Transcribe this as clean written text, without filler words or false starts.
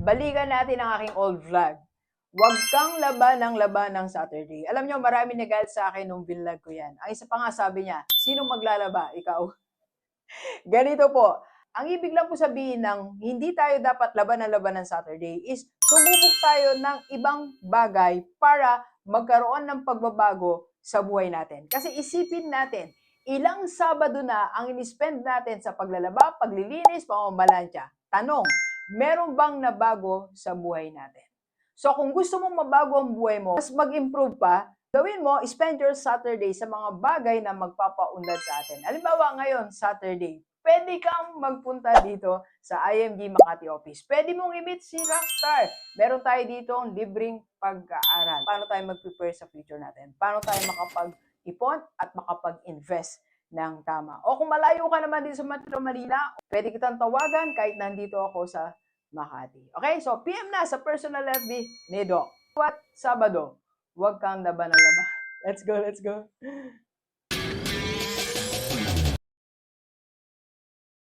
balikan natin ang aking old vlog. Huwag kang laban ng Saturday. Alam nyo, marami nagalit sa akin nung vlog ko yan. Ang isa pa nga sabi niya, sino maglalaba? Ikaw. Ganito po, ang ibig lang po sabihin ng hindi tayo dapat laban ng Saturday is sumubok tayo ng ibang bagay para magkaroon ng pagbabago sa buhay natin. Kasi isipin natin, ilang Sabado na ang in-spend natin sa paglalaba, paglilinis, pamamalansya. Tanong, meron bang nabago sa buhay natin? So kung gusto mong mabago ang buhay mo, mas mag-improve pa, gawin mo, spend your Saturday sa mga bagay na magpapaunlad sa atin. Halimbawa ngayon, Saturday, pwede kang magpunta dito sa IMG Makati office. Pwede mong i-meet si Rockstar. Meron tayo dito ang libreng pag-aaral. Paano tayo mag-prepare sa future natin? Paano tayo makapag-ipon at makapag-invest ng tama? O kung malayo ka naman din sa Metro Manila, pwede kitang tawagan kahit nandito ako sa Makati. Okay? So, PM na sa personal FB ni Doc. What? Sabado, huwag kang laban ng laban. Let's go, let's go.